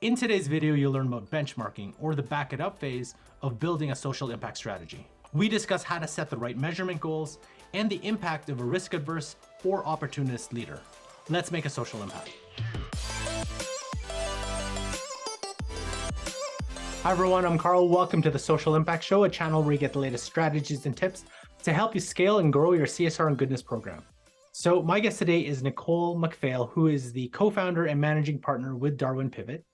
In today's video, you'll learn about benchmarking, or the back it up phase of building a social impact strategy. We discuss how to set the right measurement goals and the impact of a risk-averse or opportunist leader. Let's make a social impact. Hi everyone, I'm Carl. Welcome to the Social Impact Show, a channel where you get the latest strategies and tips to help you scale and grow your CSR and goodness program. So my guest today is Nicole McPhail, who is the co-founder and managing partner with Darwin Pivot.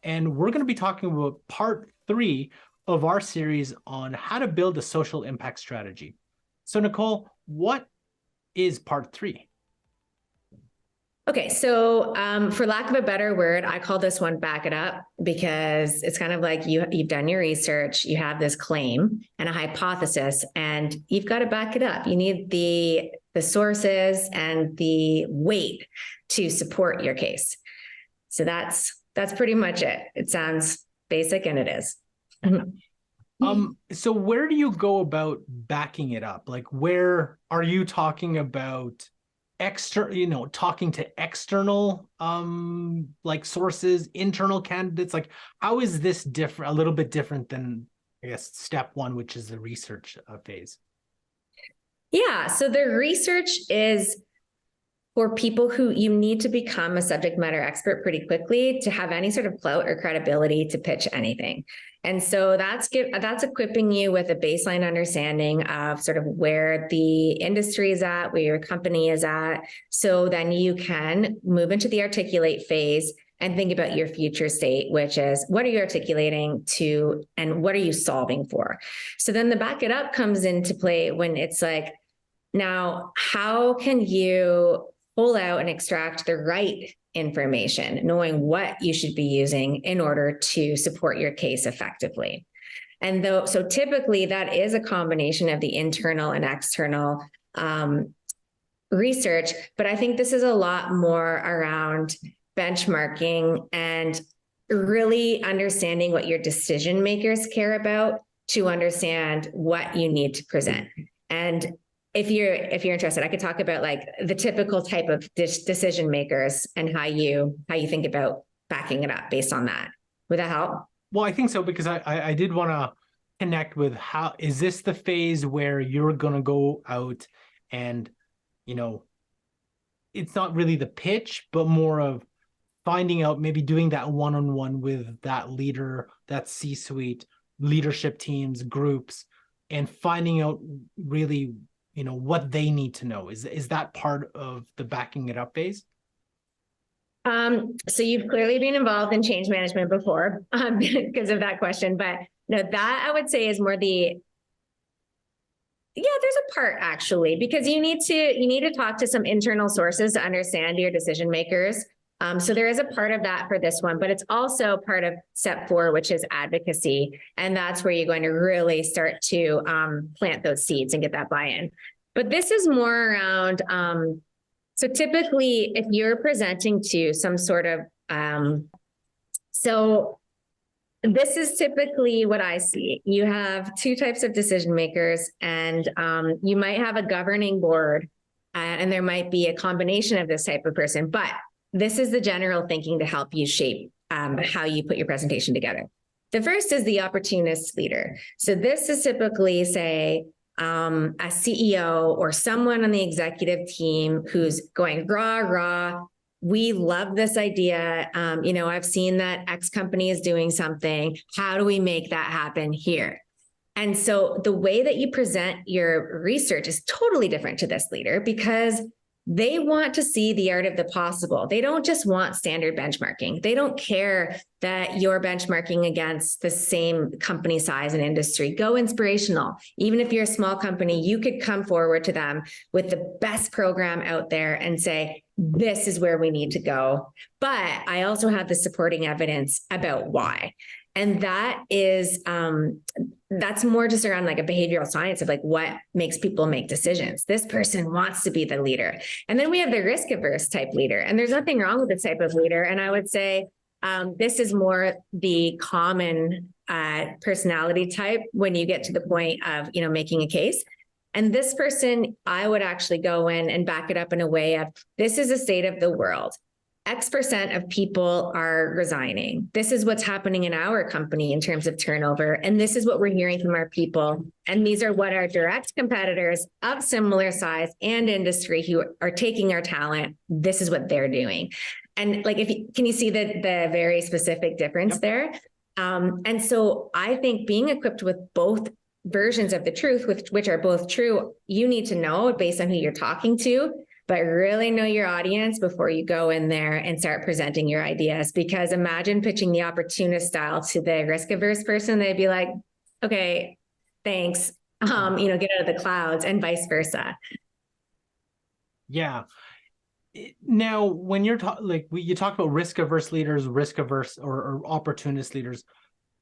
And we're going to be talking about part 3 of our series on how to build a social impact strategy. So Nicole, what is part 3? Okay, so for lack of a better word, I call this one back it up, because it's kind of like you've done your research, you have this claim and a hypothesis, and you've got to back it up. You need the sources and the weight to support your case. So that's pretty much it. It sounds basic, and it is. So where do you go about backing it up? Like, where are you talking about talking to external like sources, internal candidates? Like, how is this different, a little bit different than, I guess, step 1, which is the research phase? Yeah, so the research is for people who you need to become a subject matter expert pretty quickly to have any sort of clout or credibility to pitch anything. And so that's equipping you with a baseline understanding of sort of where the industry is at, where your company is at. So then you can move into the articulate phase and think about your future state, which is, what are you articulating to and what are you solving for? So then the back it up comes into play when it's like, now, how can you pull out and extract the right information, knowing what you should be using in order to support your case effectively? And so typically that is a combination of the internal and external research, but I think this is a lot more around benchmarking and really understanding what your decision makers care about to understand what you need to present. And if you're interested, I could talk about like the typical type of decision makers and how you think about backing it up based on that. Would that help? Well, I think so, because I did want to connect with, how is this the phase where you're going to go out and, it's not really the pitch, but more of finding out, maybe doing that one-on-one with that leader, that C-suite, leadership teams, groups, and finding out really what they need to know. Is that part of the backing it up phase? So you've clearly been involved in change management before because of that question, but no, that I would say is more there's a part actually, because you need to talk to some internal sources to understand your decision makers. So there is a part of that for this one, but it's also part of step 4, which is advocacy. And that's where you're going to really start to plant those seeds and get that buy-in. But this is more around, so typically if you're presenting to some sort of, so this is typically what I see. You have 2 types of decision makers, and you might have a governing board, and there might be a combination of this type of person, but this is the general thinking to help you shape how you put your presentation together. The first is the opportunist leader. So this is typically, say, a CEO or someone on the executive team who's going, rah, we love this idea. I've seen that X company is doing something. How do we make that happen here? And so the way that you present your research is totally different to this leader, because they want to see the art of the possible. They don't just want standard benchmarking. They don't care that you're benchmarking against the same company size and industry. Go inspirational. Even if you're a small company, you could come forward to them with the best program out there and say, this is where we need to go. But I also have the supporting evidence about why. And that is, that's more just around like a behavioral science of like what makes people make decisions. This person wants to be the leader. And then we have the risk averse type leader. And there's nothing wrong with this type of leader. And I would say this is more the common personality type when you get to the point of, making a case. And this person, I would actually go in and back it up in a way of, this is the state of the world. X% of people are resigning. This is what's happening in our company in terms of turnover. And this is what we're hearing from our people. And these are what our direct competitors of similar size and industry who are taking our talent, this is what they're doing. And like, can you see the very specific difference there? And so I think being equipped with both versions of the truth, which are both true, you need to know based on who you're talking to, but really know your audience before you go in there and start presenting your ideas. Because imagine pitching the opportunist style to the risk-averse person. They'd be like, okay, thanks. Get out of the clouds, and vice versa. Yeah. Now, when you're you talk about risk-averse leaders, risk-averse or opportunist leaders,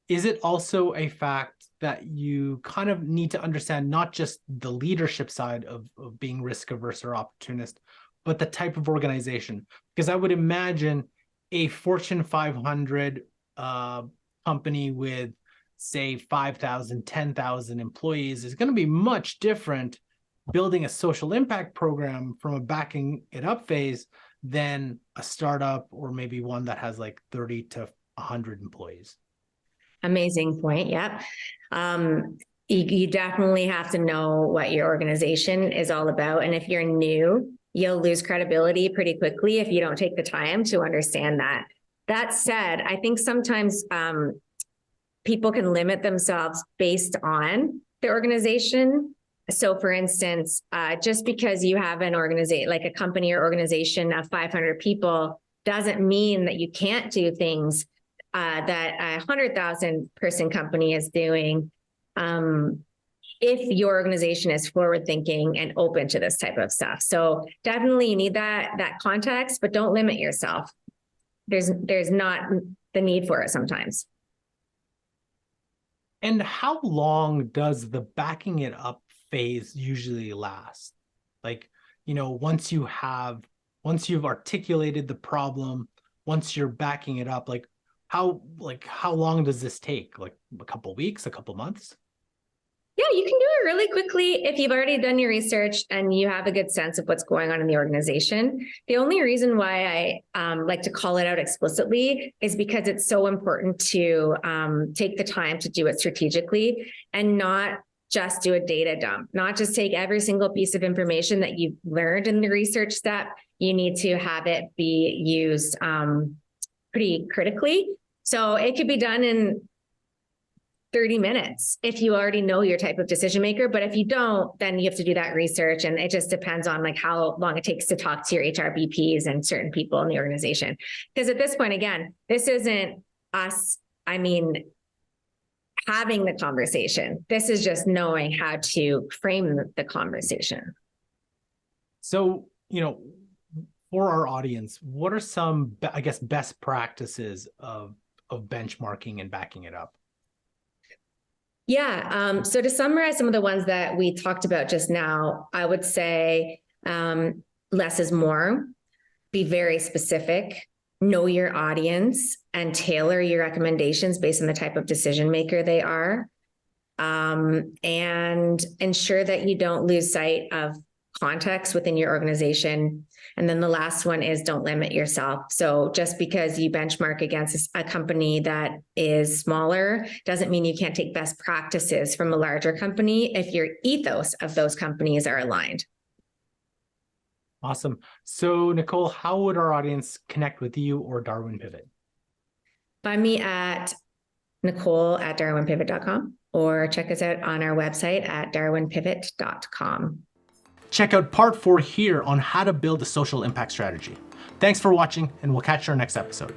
is it also a fact that you kind of need to understand not just the leadership side of being risk-averse or opportunist, but the type of organization? Because I would imagine a Fortune 500 company with, say, 5,000, 10,000 employees is going to be much different building a social impact program from a backing it up phase than a startup or maybe one that has like 30 to 100 employees. Amazing point. Yep. You definitely have to know what your organization is all about. And if you're new, you'll lose credibility pretty quickly if you don't take the time to understand that. That said, I think sometimes people can limit themselves based on the organization. So for instance, just because you have an organization, like a company or organization of 500 people, doesn't mean that you can't do things that a 100,000 person company is doing. If your organization is forward thinking and open to this type of stuff. So definitely you need that context, but don't limit yourself. There's not the need for it sometimes. And how long does the backing it up phase usually last? Like, once you've articulated the problem, once you're backing it up, how long does this take? Like a couple weeks, a couple months? Yeah, you can do it really quickly if you've already done your research and you have a good sense of what's going on in the organization. The only reason why I like to call it out explicitly is because it's so important to take the time to do it strategically and not just do a data dump, not just take every single piece of information that you've learned in the research step. You need to have it be used pretty critically. So it could be done in 30 minutes if you already know your type of decision maker. But if you don't, then you have to do that research. And it just depends on like how long it takes to talk to your HR BPs and certain people in the organization. Because at this point, again, this isn't us, having the conversation. This is just knowing how to frame the conversation. So, for our audience, what are some, best practices of benchmarking and backing it up? Yeah. So to summarize some of the ones that we talked about just now, I would say less is more. Be very specific, know your audience, and tailor your recommendations based on the type of decision maker they are. And ensure that you don't lose sight of context within your organization. And then the last one is don't limit yourself. So just because you benchmark against a company that is smaller doesn't mean you can't take best practices from a larger company if your ethos of those companies are aligned. Awesome. So Nicole, how would our audience connect with you or Darwin Pivot? Find me at Nicole@darwinpivot.com or check us out on our website at darwinpivot.com. Check out part 4 here on how to build a social impact strategy. Thanks for watching, and we'll catch you in our next episode.